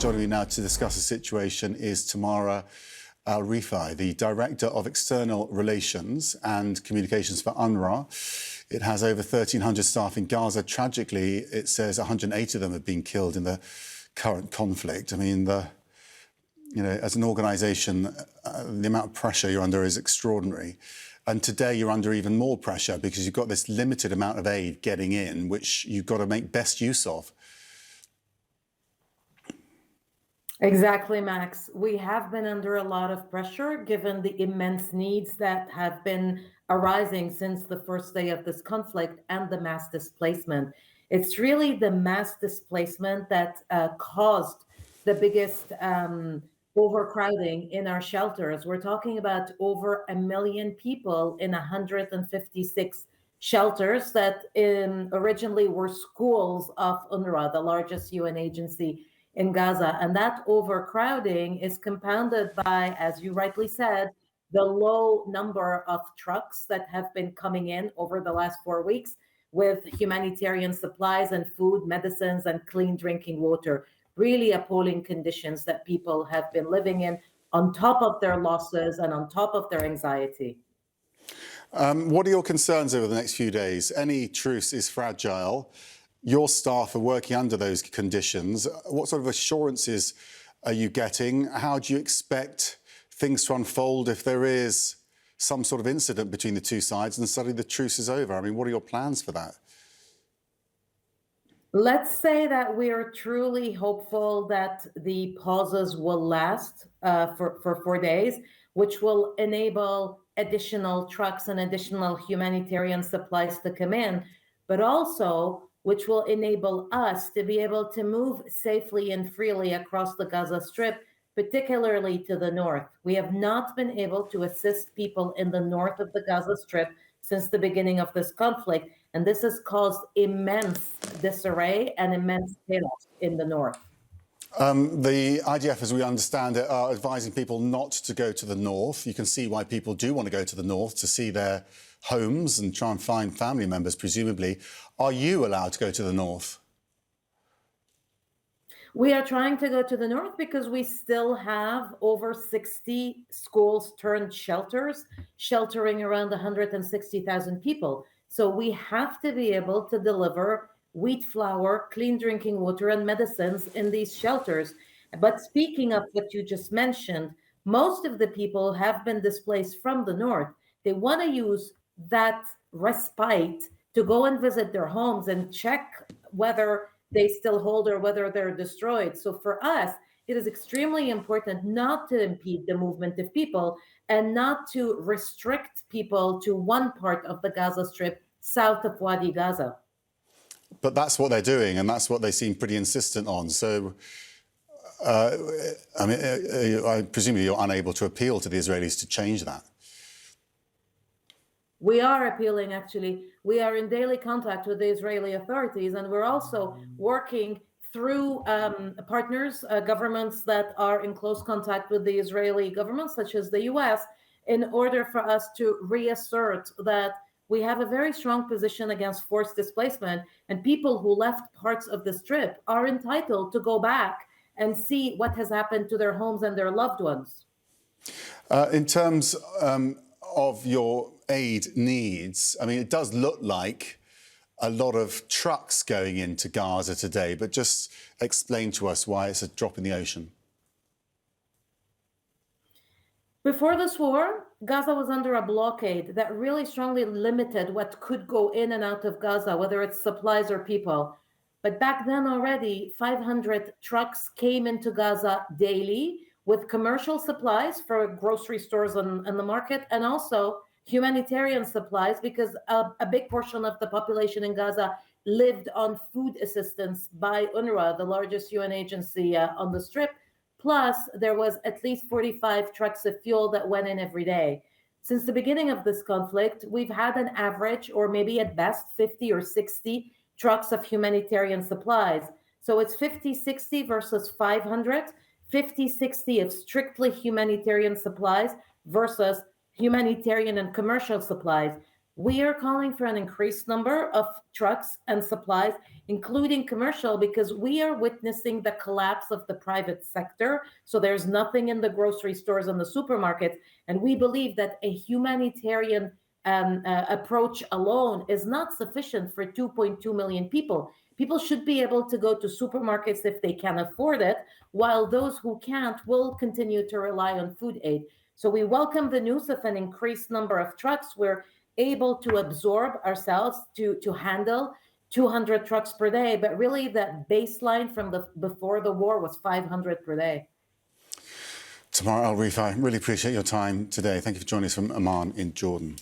Joining me now to discuss the situation is Tamara Alrifai, the Director of External Relations and Communications for UNRWA. It has over 1,300 staff in Gaza. Tragically, it says 180 of them have been killed in the current conflict. I mean, as an organisation, the amount of pressure you're under is extraordinary. And today you're under even more pressure because you've got this limited amount of aid getting in, which you've got to make best use of. Exactly, Max. We have been under a lot of pressure given the immense needs that have been arising since the first day of this conflict and the mass displacement. It's really the mass displacement that caused the biggest overcrowding in our shelters. We're talking about over 1 million people in 156 shelters that originally were schools of UNRWA, the largest UN agency in Gaza. And that overcrowding is compounded by, as you rightly said, the low number of trucks that have been coming in over the last 4 weeks with humanitarian supplies and food, medicines, and clean drinking water. Really appalling conditions that people have been living in on top of their losses and on top of their anxiety. What are your concerns over the next few days? Any truce is fragile. Your staff are working under those conditions. What sort of assurances are you getting? How do you expect things to unfold if there is some sort of incident between the two sides and suddenly the truce is over? I mean, what are your plans for that? Let's say that we are truly hopeful that the pauses will last for 4 days, which will enable additional trucks and additional humanitarian supplies to come in, but also which will enable us to be able to move safely and freely across the Gaza Strip, particularly to the north. We have not been able to assist people in the north of the Gaza Strip since the beginning of this conflict, and this has caused immense disarray and immense chaos in the north. The IDF, as we understand it, are advising people not to go to the north. You can see why people do want to go to the north, to see their homes and try and find family members, presumably. Are you allowed to go to the north? We are trying to go to the north because we still have over 60 schools turned shelters, sheltering around 160,000 people. So we have to be able to deliver wheat flour, clean drinking water, and medicines in these shelters. But speaking of what you just mentioned, most of the people have been displaced from the north. They want to use that respite to go and visit their homes and check whether they still hold or whether they're destroyed. So for us, it is extremely important not to impede the movement of people and not to restrict people to one part of the Gaza Strip south of Wadi Gaza. But that's what they're doing, and that's what they seem pretty insistent on. So, I presume you're unable to appeal to the Israelis to change that. We are appealing, actually. We are in daily contact with the Israeli authorities, and we're also working through partners, governments that are in close contact with the Israeli government, such as the US, in order for us to reassert that we have a very strong position against forced displacement, and people who left parts of the Strip are entitled to go back and see what has happened to their homes and their loved ones. In terms of your aid needs, I mean, it does look like a lot of trucks going into Gaza today, but just explain to us why it's a drop in the ocean. Before this war, Gaza was under a blockade that really strongly limited what could go in and out of Gaza, whether it's supplies or people. But back then already, 500 trucks came into Gaza daily with commercial supplies for grocery stores and the market, and also humanitarian supplies, because a big portion of the population in Gaza lived on food assistance by UNRWA, the largest UN agency on the Strip. Plus, there was at least 45 trucks of fuel that went in every day. Since the beginning of this conflict, we've had an average, or maybe at best, 50 or 60 trucks of humanitarian supplies. So it's 50-60 versus 500, 50-60 of strictly humanitarian supplies versus humanitarian and commercial supplies. We are calling for an increased number of trucks and supplies including commercial, because we are witnessing the collapse of the private sector. So there's nothing in the grocery stores and the supermarkets. And we believe that a humanitarian approach alone is not sufficient for 2.2 million people. People should be able to go to supermarkets if they can afford it, while those who can't will continue to rely on food aid. So we welcome the news of an increased number of trucks. We're able to absorb ourselves to handle 200 trucks per day, but really that baseline from before the war was 500 per day. Tamara Alrifai, really appreciate your time today. Thank you for joining us from Amman in Jordan.